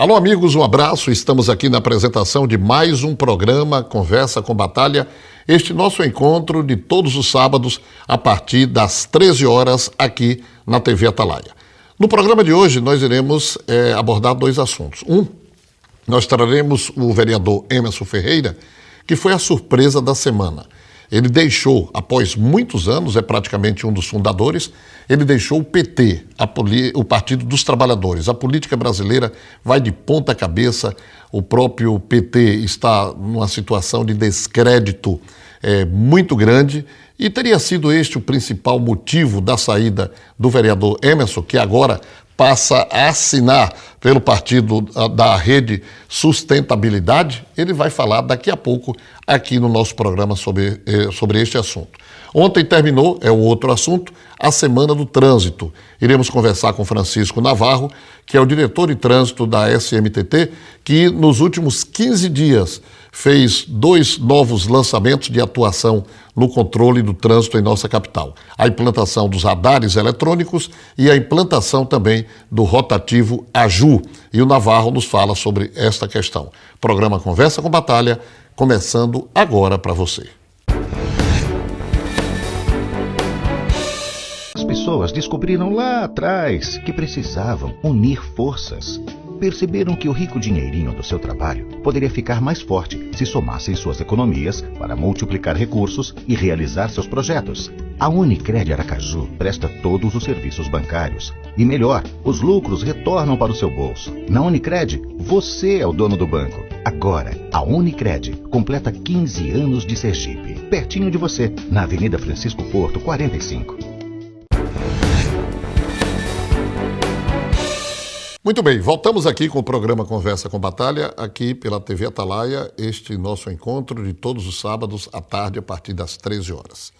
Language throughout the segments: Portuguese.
Alô, amigos, um abraço. Estamos aqui na apresentação de mais um programa Conversa com Batalha. Este nosso encontro de todos os sábados a partir das 13 horas aqui na TV Atalaia. No programa de hoje nós iremos abordar dois assuntos. Nós traremos o vereador Emerson Ferreira, que foi a surpresa da semana. Ele deixou, após muitos anos, é praticamente um dos fundadores, ele deixou o PT, o Partido dos Trabalhadores. A política brasileira vai de ponta cabeça, o próprio PT está numa situação de descrédito muito grande e teria sido este o principal motivo da saída do vereador Emerson, que agora passa a assinar pelo partido da Rede Sustentabilidade. Ele vai falar daqui a pouco aqui no nosso programa sobre este assunto. Ontem terminou, é o outro assunto, a Semana do Trânsito. Iremos conversar com Francisco Navarro, que é o diretor de trânsito da SMTT, que nos últimos 15 dias fez 2 novos lançamentos de atuação no controle do trânsito em nossa capital. A implantação dos radares eletrônicos e a implantação também do rotativo AJU. E o Navarro nos fala sobre esta questão. Programa Conversa com Batalha, começando agora para você. As pessoas descobriram lá atrás que precisavam unir forças. Perceberam que o rico dinheirinho do seu trabalho poderia ficar mais forte se somassem suas economias para multiplicar recursos e realizar seus projetos. A Unicred Aracaju presta todos os serviços bancários. E melhor, os lucros retornam para o seu bolso. Na Unicred, você é o dono do banco. Agora, a Unicred completa 15 anos de Sergipe. Pertinho de você, na Avenida Francisco Porto, 45. Muito bem, voltamos aqui com o programa Conversa com Batalha, aqui pela TV Atalaia, este nosso encontro de todos os sábados à tarde, a partir das 13 horas.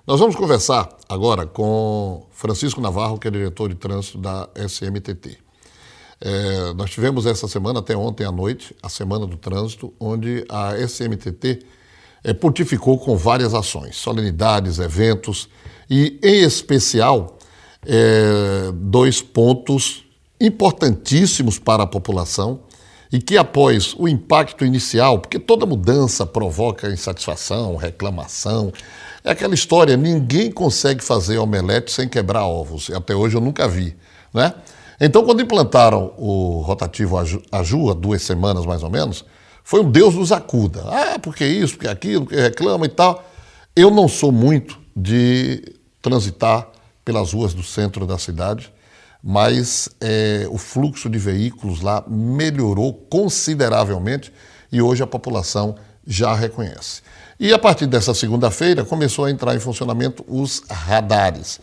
Nós vamos conversar agora com Francisco Navarro, que é diretor de trânsito da SMTT. Nós tivemos essa semana, até ontem à noite, a Semana do Trânsito, onde a SMTT pontificou com várias ações, solenidades, eventos e, em especial, 2 pontos importantíssimos para a população e que, após o impacto inicial, porque toda mudança provoca insatisfação, reclamação, é aquela história, ninguém consegue fazer omelete sem quebrar ovos, até hoje eu nunca vi, né? Então, quando implantaram o rotativo AJU, há 2 semanas mais ou menos, foi um Deus nos acuda. Porque isso, porque aquilo, porque reclama e tal. Eu não sou muito de transitar pelas ruas do centro da cidade, mas o fluxo de veículos lá melhorou consideravelmente e hoje a população já reconhece. E a partir dessa segunda-feira começou a entrar em funcionamento os radares.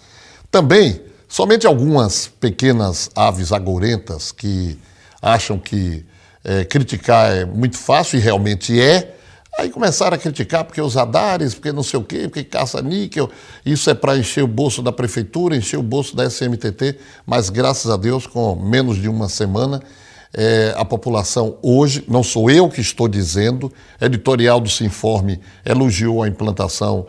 Também, somente algumas pequenas aves agourentas que acham que criticar é muito fácil, e realmente é, aí começaram a criticar porque os radares, porque não sei o quê, porque caça-níquel, isso é para encher o bolso da prefeitura, encher o bolso da SMTT, mas graças a Deus, com menos de uma semana, a população hoje, não sou eu que estou dizendo, editorial do Sinforme elogiou a implantação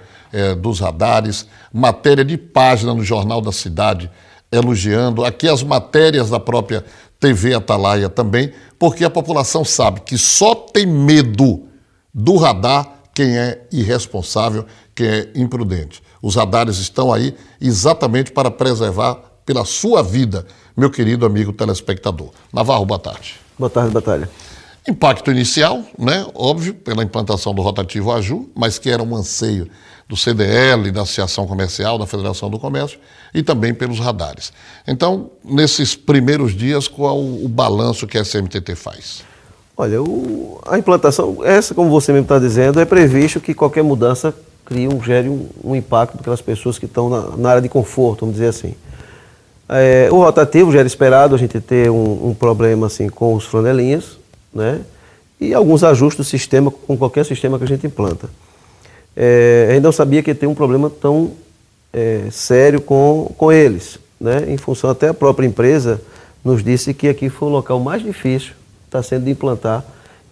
dos radares, matéria de página no Jornal da Cidade elogiando, aqui as matérias da própria TV Atalaia também, porque a população sabe que só tem medo do radar quem é irresponsável, quem é imprudente. Os radares estão aí exatamente para preservar pela sua vida, meu querido amigo telespectador. Navarro, boa tarde. Boa tarde, Batalha. Impacto inicial, né? Óbvio, pela implantação do rotativo AJU, mas que era um anseio do CDL, da Associação Comercial, da Federação do Comércio e também pelos radares. Então, nesses primeiros dias, qual o balanço que a SMTT faz? Olha, a implantação, essa, como você mesmo está dizendo, é previsto que qualquer mudança gere um impacto para aquelas pessoas que estão na área de conforto, vamos dizer assim. O rotativo já era esperado a gente ter um problema assim, com os flanelinhas, né? E alguns ajustes do sistema, com qualquer sistema que a gente implanta. A gente não sabia que ia ter um problema tão sério com eles, né? Em função, até a própria empresa nos disse que aqui foi o local mais difícil está sendo de implantar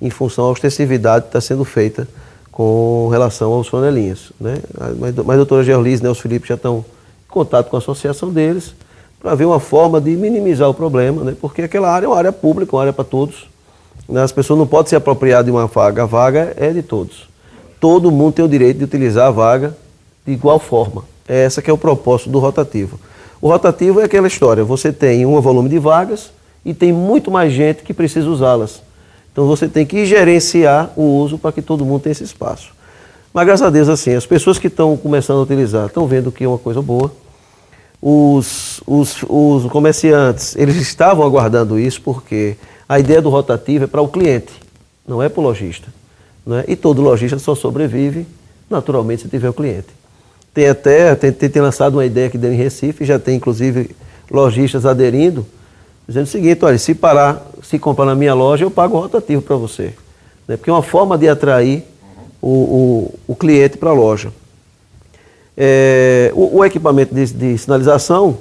em função à ostensividade que está sendo feita com relação aos flanelinhas, né? Mas a doutora Georlise, né, os Felipe já estão em contato com a associação deles, para ver uma forma de minimizar o problema, né? Porque aquela área é uma área pública, uma área para todos. Né? As pessoas não podem se apropriar de uma vaga, a vaga é de todos. Todo mundo tem o direito de utilizar a vaga de igual forma. Essa que é o propósito do rotativo. O rotativo é aquela história, você tem um volume de vagas e tem muito mais gente que precisa usá-las. Então você tem que gerenciar o uso para que todo mundo tenha esse espaço. Mas graças a Deus, assim, as pessoas que estão começando a utilizar estão vendo que é uma coisa boa. Os comerciantes, eles estavam aguardando isso porque a ideia do rotativo é para o cliente, não é para o lojista. Né? E todo lojista só sobrevive, naturalmente, se tiver o cliente. Tem lançado uma ideia aqui dentro em Recife, já tem inclusive lojistas aderindo, dizendo o seguinte, olha, se comprar na minha loja, eu pago o rotativo para você. Né? Porque é uma forma de atrair o cliente para a loja. O equipamento de sinalização,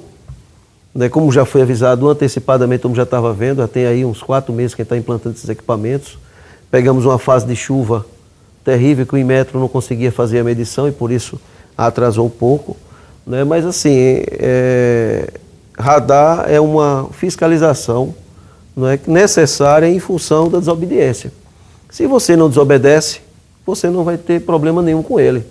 né, como já foi avisado antecipadamente, como já estava vendo, já tem aí uns 4 meses que a gente está implantando esses equipamentos. Pegamos uma fase de chuva terrível que o Inmetro não conseguia fazer a medição e por isso atrasou um pouco. Né? Mas assim, radar é uma fiscalização, não é, necessária em função da desobediência. Se você não desobedece, você não vai ter problema nenhum com ele.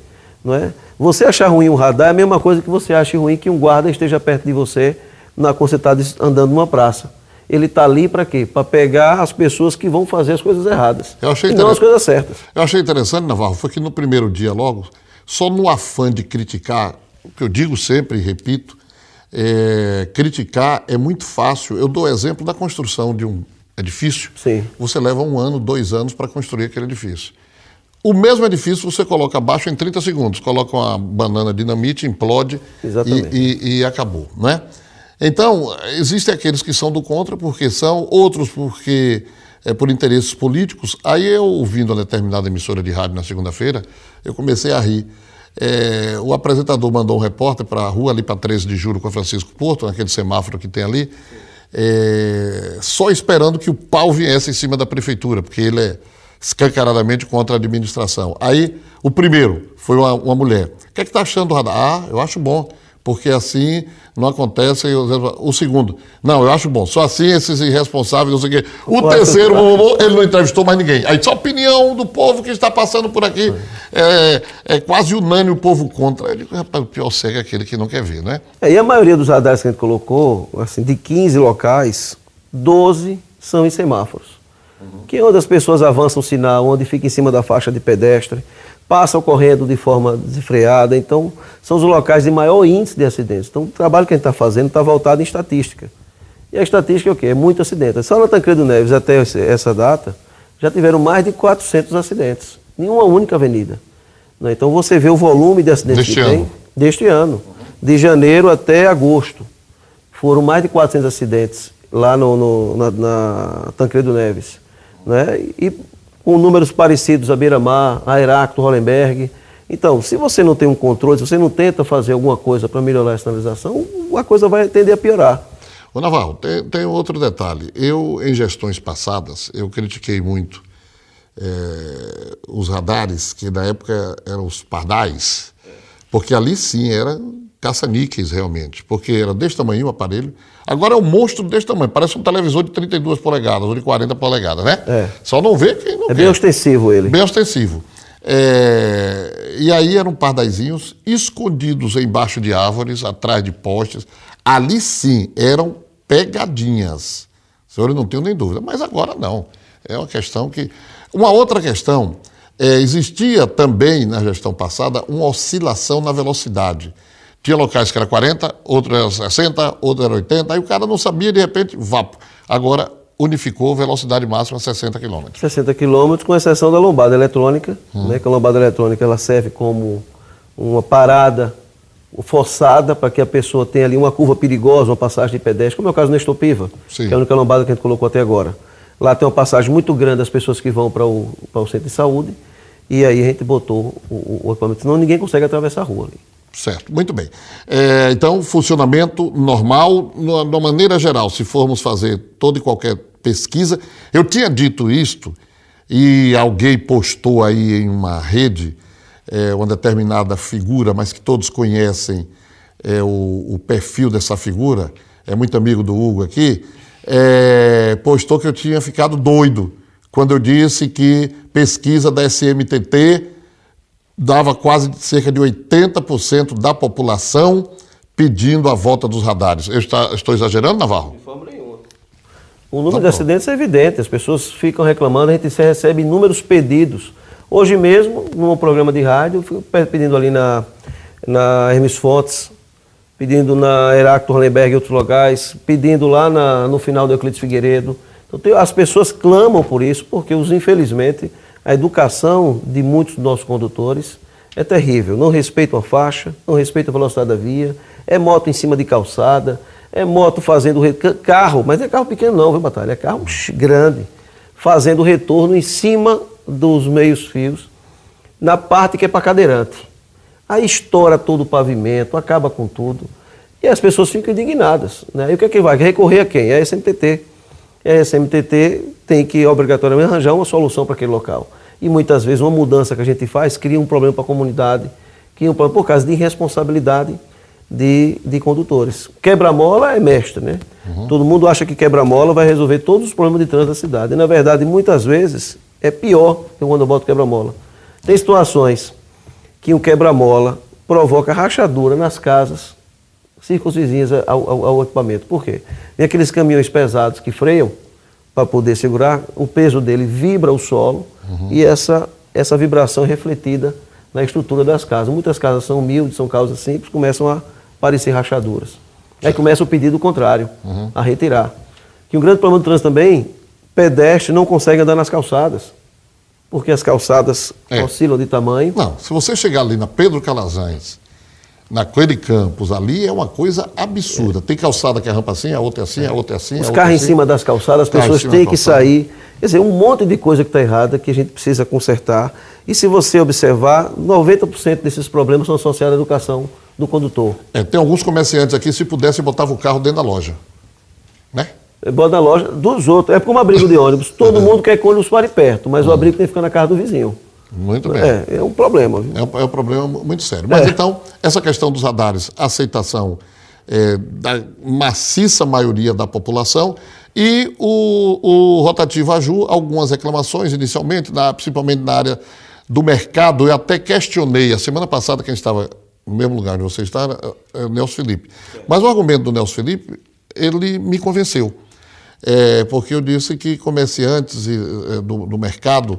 Não é? Você achar ruim um radar é a mesma coisa que você ache ruim que um guarda esteja perto de você quando você está andando numa praça. Ele está ali para quê? Para pegar as pessoas que vão fazer as coisas erradas e não as coisas certas. Eu achei interessante, Navarro, foi que no primeiro dia logo, só no afã de criticar, o que eu digo sempre e repito, criticar é muito fácil. Eu dou o exemplo da construção de um edifício. Sim. Você leva 1 ano, 2 anos para construir aquele edifício. O mesmo edifício você coloca abaixo em 30 segundos. Coloca uma banana dinamite, implode e acabou, né? Então, existem aqueles que são do contra porque são, outros porque por interesses políticos. Aí eu, ouvindo uma determinada emissora de rádio na segunda-feira, eu comecei a rir. O apresentador mandou um repórter para a rua ali para 13 de julho com a Francisco Porto, naquele semáforo que tem ali, só esperando que o pau viesse em cima da prefeitura, porque ele é escancaradamente contra a administração. Aí, o primeiro foi uma mulher. O que é que está achando do radar? Eu acho bom, porque assim não acontece. O segundo, não, eu acho bom, só assim esses irresponsáveis, não sei o quê. O terceiro, ele não entrevistou mais ninguém. Aí só a opinião do povo que está passando por aqui, é quase unânime o povo contra. Eu digo, rapaz, o pior cego é aquele que não quer ver, né? E a maioria dos radares que a gente colocou, assim, de 15 locais, 12 são em semáforos. Que é onde as pessoas avançam o sinal, onde fica em cima da faixa de pedestre, passam correndo de forma desenfreada. Então, são os locais de maior índice de acidentes. Então, o trabalho que a gente está fazendo está voltado em estatística. E a estatística é o quê? É muito acidente. Só na Tancredo Neves, até essa data, já tiveram mais de 400 acidentes, em uma única avenida. Então, você vê o volume de acidentes que tem deste ano. De janeiro até agosto, foram mais de 400 acidentes lá na Tancredo Neves. Né? E com números parecidos a Beira-Mar, a Heráclito, Hollenberg. Então, se você não tem um controle, se você não tenta fazer alguma coisa para melhorar a sinalização, a coisa vai tender a piorar. Ô Navarro, tem outro detalhe. Eu, em gestões passadas, eu critiquei muito os radares, que na época eram os pardais, porque ali sim era caça-níqueis realmente, porque era desse tamanho o aparelho. Agora é um monstro desse tamanho, parece um televisor de 32 polegadas ou de 40 polegadas, né? Só não vê quem não quer. Bem ostensivo ele. Bem ostensivo. E aí eram pardaizinhos escondidos embaixo de árvores, atrás de postes. Ali sim eram pegadinhas. Senhores, não tenho nem dúvida, mas agora não. É uma questão que... Uma outra questão, existia também na gestão passada uma oscilação na velocidade. Tinha locais que era 40, outro era 60, outro era 80, aí o cara não sabia, de repente, vapo. Agora unificou velocidade máxima a 60 km. 60 km, com exceção da lombada eletrônica, né, que a lombada eletrônica ela serve como uma parada forçada para que a pessoa tenha ali uma curva perigosa, uma passagem de pedestre, como é o caso do Nestor Piva, que é a única lombada que a gente colocou até agora. Lá tem uma passagem muito grande das pessoas que vão para o centro de saúde, e aí a gente botou o equipamento, senão ninguém consegue atravessar a rua ali. Certo, muito bem. Então, funcionamento normal, de uma maneira geral, se formos fazer toda e qualquer pesquisa. Eu tinha dito isto, e alguém postou aí em uma rede uma determinada figura, mas que todos conhecem o perfil dessa figura, é muito amigo do Hugo aqui, postou que eu tinha ficado doido quando eu disse que pesquisa da SMTT dava quase cerca de 80% da população pedindo a volta dos radares. Eu estou exagerando, Navarro? De forma nenhuma. O número de acidentes é evidente, as pessoas ficam reclamando, a gente recebe inúmeros pedidos. Hoje mesmo, num programa de rádio, eu fui pedindo ali na Hermes Fontes, pedindo na Heráclito Hollenberg e outros locais, pedindo lá no final do Euclides Figueiredo. Então, as pessoas clamam por isso, porque, infelizmente, a educação de muitos dos nossos condutores é terrível. Não respeitam a faixa, não respeitam a velocidade da via, é moto em cima de calçada, é moto fazendo carro, mas não é carro pequeno não, viu, Batalha? É carro grande, fazendo retorno em cima dos meios-fios, na parte que é para cadeirante. Aí estoura todo o pavimento, acaba com tudo, e as pessoas ficam indignadas, né? E o que é que vai? Recorrer a quem? É a SMTT. E a SMTT tem que obrigatoriamente arranjar uma solução para aquele local. E muitas vezes uma mudança que a gente faz cria um problema para a comunidade, cria um problema por causa de irresponsabilidade de condutores. Quebra-mola é mestre, né? Todo mundo acha que quebra-mola vai resolver todos os problemas de trânsito da cidade. E, na verdade, muitas vezes é pior que quando eu boto quebra-mola. Tem situações que um quebra-mola provoca rachadura nas casas circunvizinhas ao equipamento. Por quê? Tem aqueles caminhões pesados que freiam para poder segurar, o peso dele vibra o solo e essa vibração é refletida na estrutura das casas. Muitas casas são humildes, são casas simples, começam a aparecer rachaduras. Aí começa o pedido contrário, a retirar. Que um grande problema do trânsito também, pedestre não consegue andar nas calçadas, porque as calçadas oscilam de tamanho. Não, se você chegar ali na Pedro Calazans, na Coelho Campos, ali é uma coisa absurda. Tem calçada que é rampa assim, a outra é assim, a outra é assim. Os carros em cima das calçadas, as pessoas têm que sair. Quer dizer, um monte de coisa que está errada que a gente precisa consertar. E se você observar, 90% desses problemas são associados à educação do condutor. Tem alguns comerciantes aqui, se pudesse, botavam o carro dentro da loja. Né? Bota na loja dos outros. É como um abrigo de ônibus. Todo mundo quer que o ônibus pare perto, mas o abrigo tem que ficar na casa do vizinho. Muito bem. É um problema. É um problema muito sério. Mas então, essa questão dos radares, a aceitação da maciça maioria da população e o rotativo Aju, algumas reclamações inicialmente, principalmente na área do mercado. Eu até questionei, a semana passada quem estava no mesmo lugar onde você está é o Nelson Felipe. Mas o argumento do Nelson Felipe, ele me convenceu. Porque eu disse que comerciantes do mercado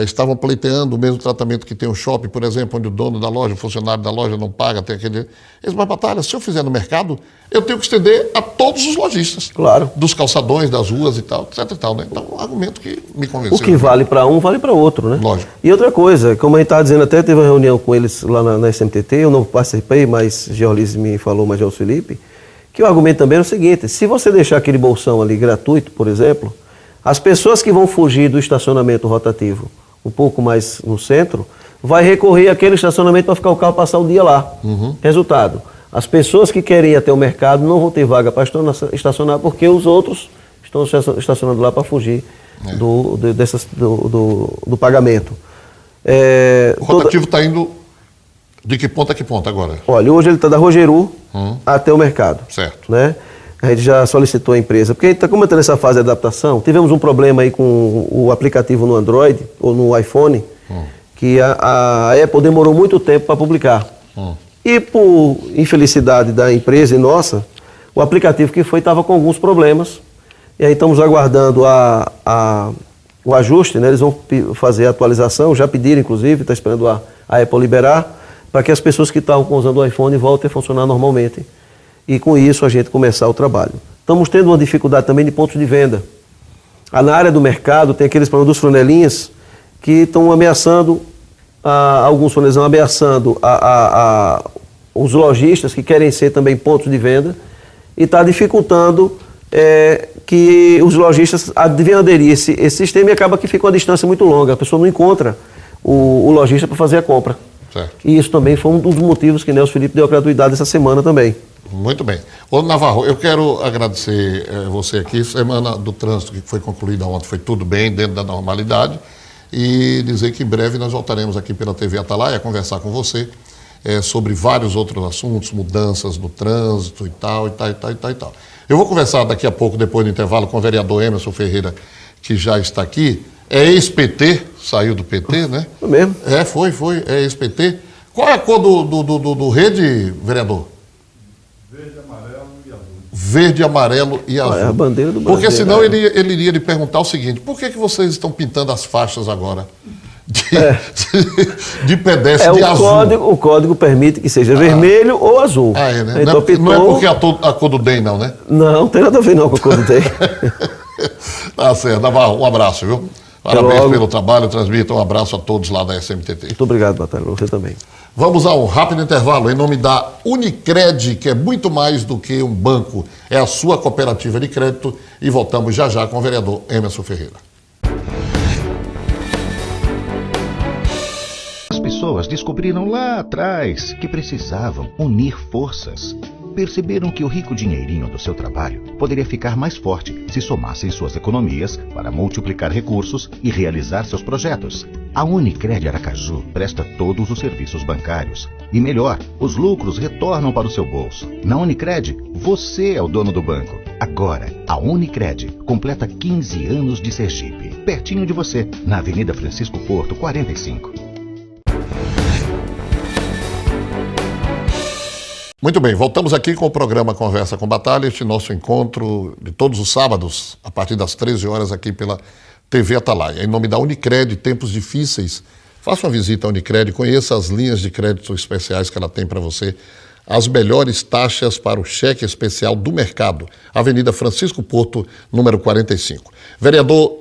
estavam pleiteando o mesmo tratamento que tem o shopping, por exemplo, onde o dono da loja, o funcionário da loja não paga, tem aquele... Eles, mas Batalha, se eu fizer no mercado, eu tenho que estender a todos os lojistas. Claro. Dos calçadões, das ruas e tal, etc e tal, né? Então, um argumento que me convenceu. O que vale para um, vale para outro, né? Lógico. E outra coisa, como a gente estava dizendo, até teve uma reunião com eles lá na SMTT, eu não participei, mas Georlise me falou, mas Gelson Felipe, que o argumento também é o seguinte: se você deixar aquele bolsão ali gratuito, por exemplo, as pessoas que vão fugir do estacionamento rotativo um pouco mais no centro, vai recorrer àquele estacionamento para ficar o carro passar o dia lá. Resultado, as pessoas que querem ir até o mercado não vão ter vaga para estacionar porque os outros estão estacionando lá para fugir do pagamento. O rotativo está indo de que ponta a que ponta agora? Olha, hoje ele está da Rogeru até o mercado. Certo. Né? A gente já solicitou a empresa, porque a gente está comentando essa fase de adaptação. Tivemos um problema aí com o aplicativo no Android ou no iPhone, que a Apple demorou muito tempo para publicar. E por infelicidade da empresa e nossa, o aplicativo que foi estava com alguns problemas. E aí estamos aguardando o ajuste, né? Eles vão fazer a atualização, já pediram inclusive, está esperando a Apple liberar, para que as pessoas que estavam usando o iPhone voltem a funcionar normalmente. E com isso a gente começar o trabalho. Estamos tendo uma dificuldade também de pontos de venda. Na área do mercado tem aqueles problemas dos flanelinhas que estão ameaçando, alguns flanelinhas estão ameaçando os lojistas que querem ser também pontos de venda e está dificultando que os lojistas venham aderir esse sistema e acaba que fica uma distância muito longa. A pessoa não encontra o lojista para fazer a compra. Certo. E isso também foi um dos motivos que Nelson Felipe deu a gratuidade essa semana também. Muito bem. Ô Navarro, eu quero agradecer você aqui. Semana do trânsito que foi concluída ontem foi tudo bem, dentro da normalidade. E dizer que em breve nós voltaremos aqui pela TV Atalaia a conversar com você sobre vários outros assuntos, mudanças no trânsito e tal, e tal, e tal, e tal, e tal. Eu vou conversar daqui a pouco, depois do intervalo, com o vereador Emerson Ferreira, que já está aqui. É ex-PT, saiu do PT, né? Foi mesmo? Foi, é ex-PT. Qual é a cor do rede, vereador? Verde, amarelo e azul. Verde, amarelo e azul. É a bandeira do Brasil. Porque senão ele iria lhe perguntar o seguinte: por que vocês estão pintando as faixas agora de pedestre de azul? O código permite que seja vermelho ou azul. É, né? Então, não é porque a cor do DEM, não, né? Não tem nada a ver não com a cor do DEM. Tá certo, Navarro, um abraço, viu? Parabéns pelo trabalho, transmita um abraço a todos lá da SMTT. Muito obrigado, Batalha, você também. Vamos a um rápido intervalo em nome da Unicred, que é muito mais do que um banco, é a sua cooperativa de crédito, e voltamos já já com o vereador Emerson Ferreira. As pessoas descobriram lá atrás que precisavam unir forças. Perceberam que o rico dinheirinho do seu trabalho poderia ficar mais forte se somassem suas economias para multiplicar recursos e realizar seus projetos. A Unicred Aracaju presta todos os serviços bancários. E melhor, os lucros retornam para o seu bolso. Na Unicred, você é o dono do banco. Agora, a Unicred completa 15 anos de Sergipe, pertinho de você, na Avenida Francisco Porto, 45. Muito bem, voltamos aqui com o programa Conversa com Batalha, este nosso encontro de todos os sábados, a partir das 13 horas aqui pela TV Atalaia. Em nome da Unicred, tempos difíceis, faça uma visita à Unicred, conheça as linhas de crédito especiais que ela tem para você, as melhores taxas para o cheque especial do mercado, Avenida Francisco Porto, número 45. Vereador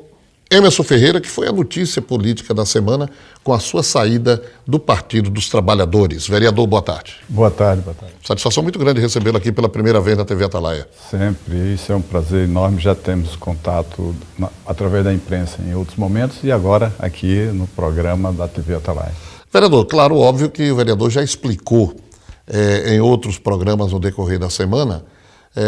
Emerson Ferreira, que foi a notícia política da semana com a sua saída do Partido dos Trabalhadores. Vereador, boa tarde. Boa tarde, boa tarde. Satisfação muito grande recebê-lo aqui pela primeira vez na TV Atalaia. Sempre, isso é um prazer enorme. Já temos contato através da imprensa em outros momentos e agora aqui no programa da TV Atalaia. Vereador, claro, óbvio que o vereador já explicou em outros programas no decorrer da semana,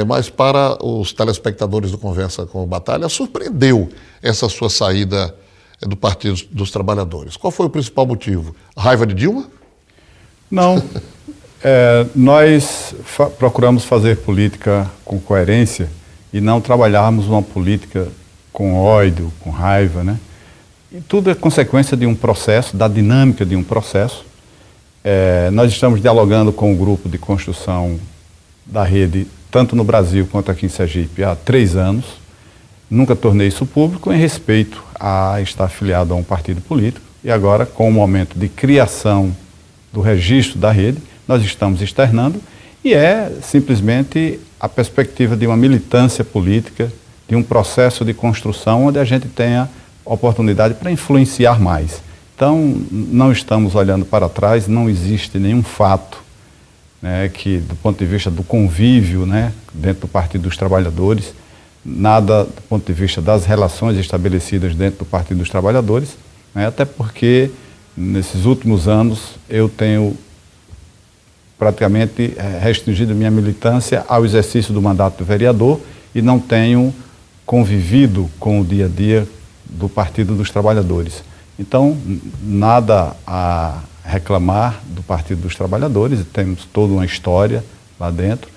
mas para os telespectadores do Conversa com Batalha, surpreendeu essa sua saída do Partido dos Trabalhadores. Qual foi o principal motivo? Raiva de Dilma? Não. Nós procuramos fazer política com coerência e não trabalharmos uma política com ódio, com raiva, né? E tudo é consequência de um processo, da dinâmica de um processo. Nós estamos dialogando com o grupo de construção da rede, tanto no Brasil quanto aqui em Sergipe, há 3 anos. Nunca tornei isso público em respeito a estar afiliado a um partido político. E agora, com o momento de criação do registro da rede, nós estamos externando e é simplesmente a perspectiva de uma militância política, de um processo de construção onde a gente tenha oportunidade para influenciar mais. Então, não estamos olhando para trás, não existe nenhum fato, né, que, do ponto de vista do convívio, né, dentro do Partido dos Trabalhadores, nada do ponto de vista das relações estabelecidas dentro do Partido dos Trabalhadores, né, até porque nesses últimos anos eu tenho praticamente restringido minha militância ao exercício do mandato do vereador e não tenho convivido com o dia a dia do Partido dos Trabalhadores. Então, nada a reclamar do Partido dos Trabalhadores, temos toda uma história lá dentro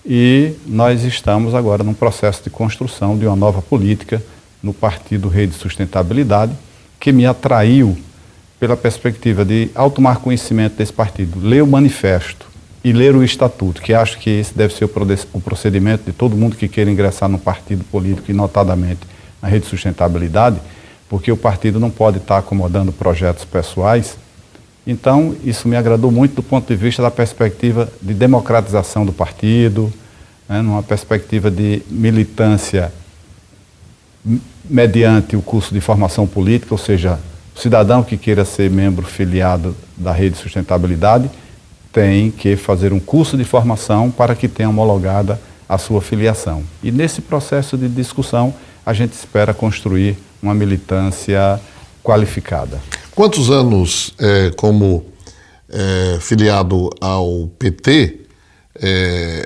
e nós estamos agora num processo de construção de uma nova política no Partido Rede Sustentabilidade, que me atraiu pela perspectiva de, ao tomar conhecimento desse partido, ler o manifesto e ler o estatuto, que acho que esse deve ser o procedimento de todo mundo que queira ingressar no partido político e notadamente na Rede Sustentabilidade, porque o partido não pode estar acomodando projetos pessoais. Então, isso me agradou muito do ponto de vista da perspectiva de democratização do partido, né, numa perspectiva de militância mediante o curso de formação política, ou seja, o cidadão que queira ser membro filiado da Rede Sustentabilidade tem que fazer um curso de formação para que tenha homologada a sua filiação. E nesse processo de discussão, a gente espera construir uma militância qualificada. Quantos anos como filiado ao PT,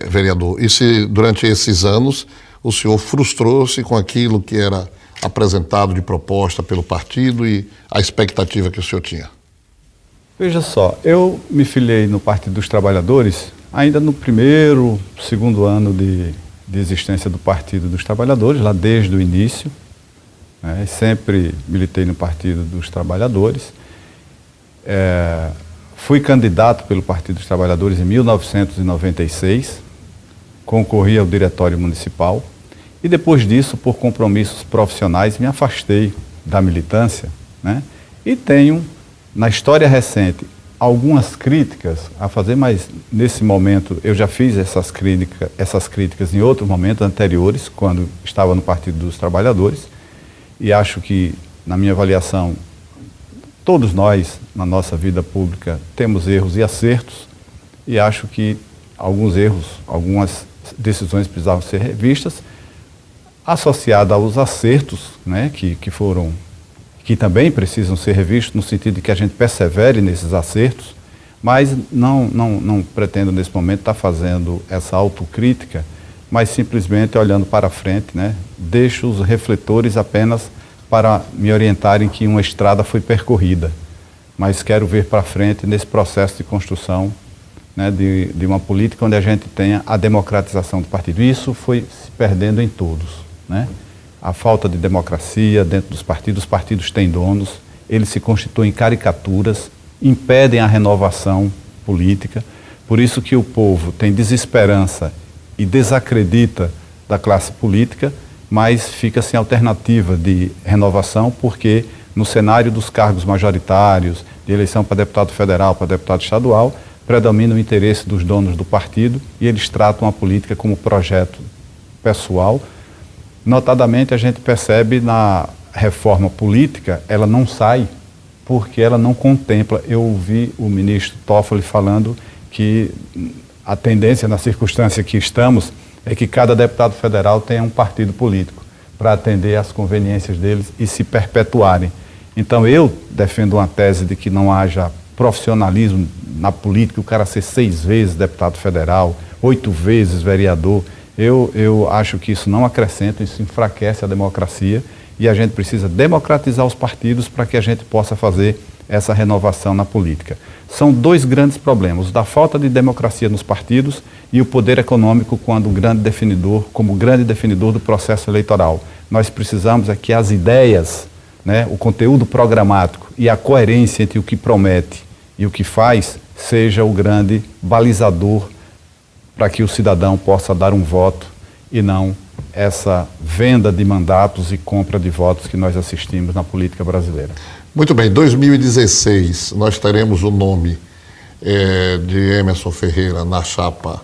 vereador, e se durante esses anos o senhor frustrou-se com aquilo que era apresentado de proposta pelo partido e a expectativa que o senhor tinha? Veja só, eu me filiei no Partido dos Trabalhadores ainda no segundo ano de existência do Partido dos Trabalhadores, lá desde o início, né? Sempre militei no Partido dos Trabalhadores. Fui candidato pelo Partido dos Trabalhadores em 1996, concorri ao Diretório Municipal e depois disso, por compromissos profissionais, me afastei da militância, né? E tenho, na história recente, algumas críticas a fazer, mas nesse momento eu já fiz essas críticas em outros momentos anteriores, quando estava no Partido dos Trabalhadores, e acho que, na minha avaliação, todos nós, na nossa vida pública, temos erros e acertos, e acho que alguns erros, algumas decisões precisavam ser revistas, associada aos acertos, né, que também precisam ser revistos, no sentido de que a gente persevere nesses acertos, mas não pretendo nesse momento estar fazendo essa autocrítica, mas simplesmente olhando para frente, né, deixo os refletores apenas para me orientarem que uma estrada foi percorrida, mas quero ver para frente nesse processo de construção, né, de uma política onde a gente tenha a democratização do partido. Isso foi se perdendo em todos, né? A falta de democracia dentro dos partidos, os partidos têm donos, eles se constituem em caricaturas, impedem a renovação política, por isso que o povo tem desesperança e desacredita da classe política, mas fica sem alternativa de renovação, porque no cenário dos cargos majoritários, de eleição para deputado federal, para deputado estadual, predomina o interesse dos donos do partido e eles tratam a política como projeto pessoal. Notadamente, a gente percebe na reforma política, ela não sai porque ela não contempla. Eu ouvi o ministro Toffoli falando que a tendência na circunstância que estamos é que cada deputado federal tenha um partido político para atender às conveniências deles e se perpetuarem. Então, eu defendo uma tese de que não haja profissionalismo na política, o cara ser 6 vezes deputado federal, 8 vezes vereador. Eu acho que isso não acrescenta, isso enfraquece a democracia e a gente precisa democratizar os partidos para que a gente possa fazer essa renovação na política. São 2 grandes problemas, da falta de democracia nos partidos e o poder econômico como grande definidor do processo eleitoral. Nós precisamos é que as ideias, né, o conteúdo programático e a coerência entre o que promete e o que faz seja o grande balizador para que o cidadão possa dar um voto e não essa venda de mandatos e compra de votos que nós assistimos na política brasileira. Muito bem, 2016 nós teremos o nome de Emerson Ferreira na chapa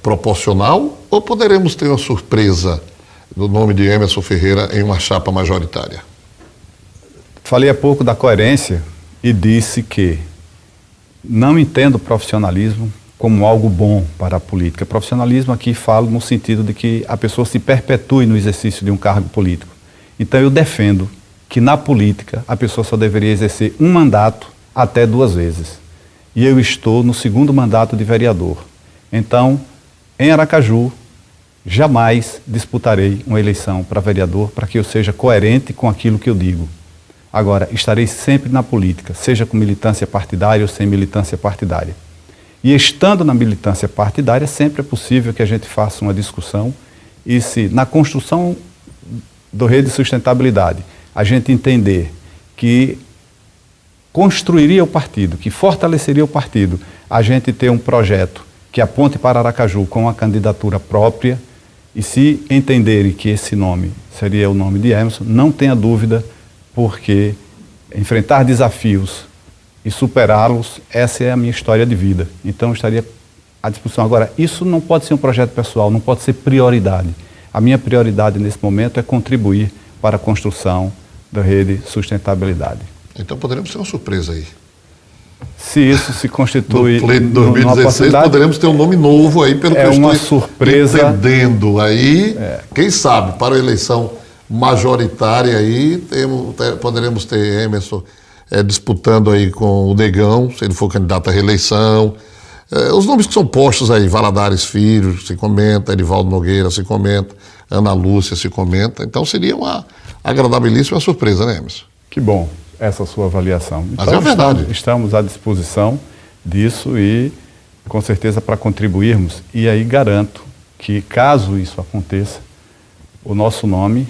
proporcional ou poderemos ter uma surpresa do nome de Emerson Ferreira em uma chapa majoritária? Falei há pouco da coerência e disse que não entendo profissionalismo como algo bom para a política. Profissionalismo aqui falo no sentido de que a pessoa se perpetue no exercício de um cargo político. Então eu defendo que na política a pessoa só deveria exercer um mandato até 2 vezes. E eu estou no 2º mandato de vereador. Então, em Aracaju, jamais disputarei uma eleição para vereador para que eu seja coerente com aquilo que eu digo. Agora, estarei sempre na política, seja com militância partidária ou sem militância partidária. E estando na militância partidária, sempre é possível que a gente faça uma discussão e se na construção do Rede de Sustentabilidade a gente entender que construiria o partido, que fortaleceria o partido, a gente ter um projeto que aponte para Aracaju com uma candidatura própria e se entenderem que esse nome seria o nome de Emerson, não tenha dúvida, porque enfrentar desafios e superá-los, essa é a minha história de vida. Então, estaria à disposição. Agora, isso não pode ser um projeto pessoal, não pode ser prioridade. A minha prioridade nesse momento é contribuir para a construção da Rede Sustentabilidade. Então, poderemos ter uma surpresa aí. Se isso se constitui no pleito de 2016, poderemos ter um nome novo aí, pelo que eu estou surpresa, entendendo aí. Quem sabe, para a eleição majoritária aí, poderemos ter Emerson disputando aí com o Negão, se ele for candidato à reeleição. Os nomes que são postos aí, Valadares Filho se comenta, Edivaldo Nogueira se comenta, Ana Lúcia se comenta. Então seria uma agradabilíssima surpresa, né, Emerson? Que bom. essa sua avaliação. Mas é verdade. Estamos à disposição disso e, com certeza, para contribuirmos. E aí garanto que, caso isso aconteça, o nosso nome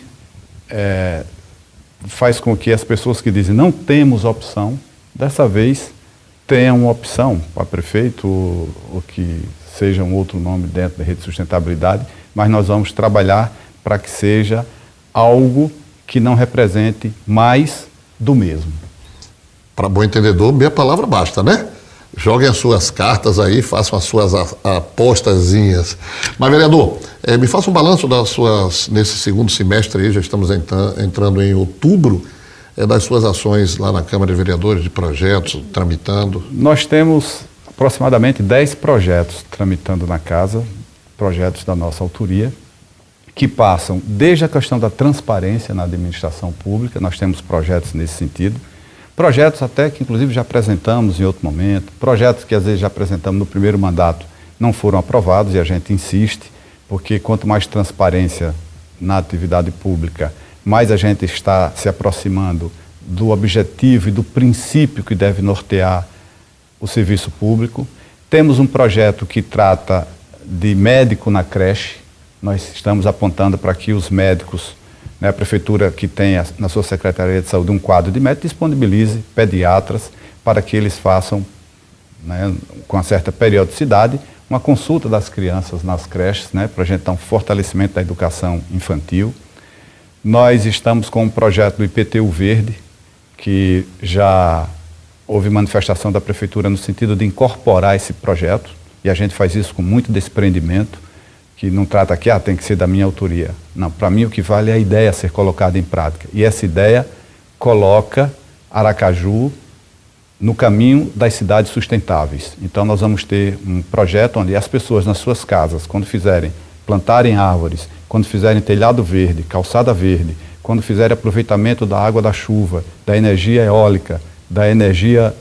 faz com que as pessoas que dizem não temos opção, dessa vez tenham uma opção para prefeito ou que seja um outro nome dentro da rede de sustentabilidade, mas nós vamos trabalhar para que seja algo que não represente mais do mesmo. Para bom entendedor, meia palavra basta, né? Joguem as suas cartas aí, façam as suas apostazinhas. Mas, vereador, me faça um balanço das suas, nesse segundo semestre aí, já estamos entrando em outubro, das suas ações lá na Câmara de Vereadores, de projetos, tramitando. Nós temos aproximadamente 10 projetos tramitando na casa, projetos da nossa autoria, que passam desde a questão da transparência na administração pública, nós temos projetos nesse sentido, projetos até que inclusive já apresentamos em outro momento, projetos que às vezes já apresentamos no primeiro mandato não foram aprovados e a gente insiste, porque quanto mais transparência na atividade pública, mais a gente está se aproximando do objetivo e do princípio que deve nortear o serviço público. Temos um projeto que trata de médico na creche, nós estamos apontando para que os médicos, a prefeitura que tenha na sua Secretaria de Saúde um quadro de médicos, disponibilize pediatras para que eles façam, com uma certa periodicidade, uma consulta das crianças nas creches, para a gente dar um fortalecimento da educação infantil. Nós estamos com um projeto do IPTU Verde, que já houve manifestação da prefeitura no sentido de incorporar esse projeto, e a gente faz isso com muito desprendimento, que não trata aqui, tem que ser da minha autoria. Não, para mim o que vale é a ideia a ser colocada em prática. E essa ideia coloca Aracaju no caminho das cidades sustentáveis. Então nós vamos ter um projeto onde as pessoas nas suas casas, quando plantarem árvores, quando fizerem telhado verde, calçada verde, quando fizerem aproveitamento da água da chuva, da energia eólica, da energia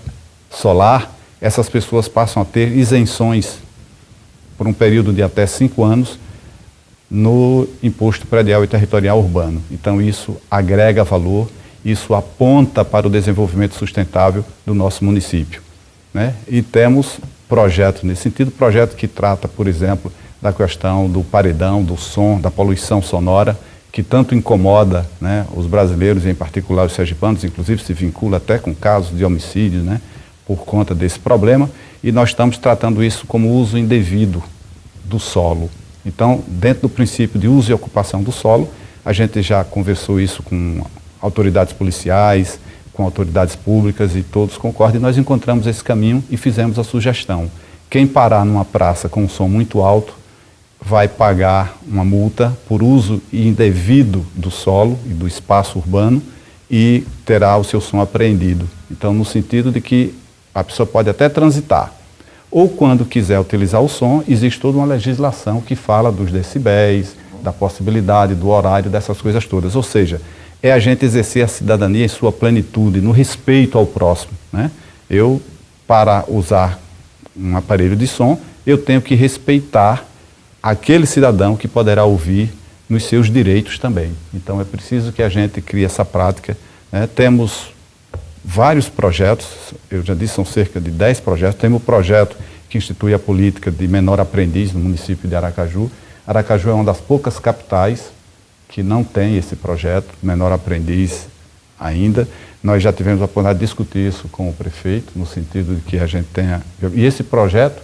solar, essas pessoas passam a ter isenções por um período de até 5 anos no imposto predial e territorial urbano. Então isso agrega valor, isso aponta para o desenvolvimento sustentável do nosso município, E temos projetos nesse sentido, projeto que trata, por exemplo, da questão do paredão, do som, da poluição sonora, que tanto incomoda os brasileiros, em particular os sergipanos, inclusive se vincula até com casos de homicídio, por conta desse problema, e nós estamos tratando isso como uso indevido do solo. Então, dentro do princípio de uso e ocupação do solo, a gente já conversou isso com autoridades policiais, com autoridades públicas e todos concordam, e nós encontramos esse caminho e fizemos a sugestão. Quem parar numa praça com um som muito alto vai pagar uma multa por uso indevido do solo e do espaço urbano e terá o seu som apreendido. Então, no sentido de que a pessoa pode até transitar, ou quando quiser utilizar o som, existe toda uma legislação que fala dos decibéis, da possibilidade, do horário, dessas coisas todas. Ou seja, é a gente exercer a cidadania em sua plenitude, no respeito ao próximo. Eu, para usar um aparelho de som, eu tenho que respeitar aquele cidadão que poderá ouvir nos seus direitos também. Então é preciso que a gente crie essa prática. Temos vários projetos, eu já disse, são cerca de 10 projetos. Temos o projeto que institui a política de menor aprendiz no município de Aracaju. Aracaju é uma das poucas capitais que não tem esse projeto, menor aprendiz ainda. Nós já tivemos a oportunidade de discutir isso com o prefeito, no sentido de que a gente tenha... E esse projeto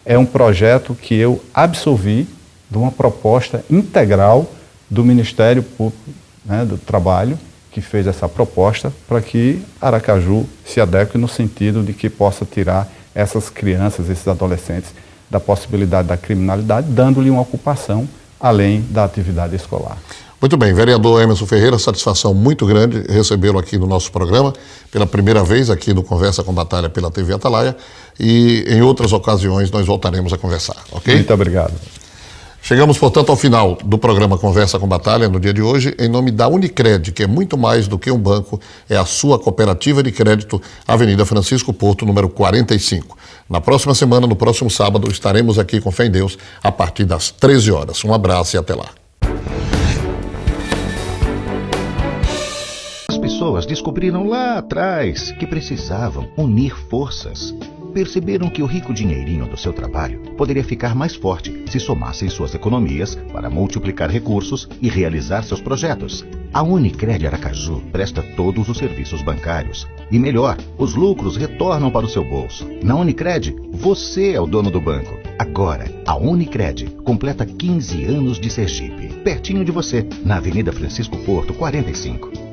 é um projeto que eu absolvi de uma proposta integral do Ministério Público, do Trabalho, que fez essa proposta para que Aracaju se adeque no sentido de que possa tirar essas crianças, esses adolescentes, da possibilidade da criminalidade, dando-lhe uma ocupação além da atividade escolar. Muito bem, vereador Emerson Ferreira, satisfação muito grande recebê-lo aqui no nosso programa, pela primeira vez aqui no Conversa com Batalha pela TV Atalaia, e em outras ocasiões nós voltaremos a conversar, ok? Muito obrigado. Chegamos, portanto, ao final do programa Conversa com Batalha no dia de hoje, em nome da Unicred, que é muito mais do que um banco, é a sua cooperativa de crédito, Avenida Francisco Porto, número 45. Na próxima semana, no próximo sábado, estaremos aqui com fé em Deus, a partir das 13 horas. Um abraço e até lá. As pessoas pessoas descobriram lá atrás que precisavam unir forças. Perceberam que o rico dinheirinho do seu trabalho poderia ficar mais forte se somassem suas economias para multiplicar recursos e realizar seus projetos. A Unicred Aracaju presta todos os serviços bancários. E melhor, os lucros retornam para o seu bolso. Na Unicred, você é o dono do banco. Agora, a Unicred completa 15 anos de Sergipe. Pertinho de você, na Avenida Francisco Porto, 45.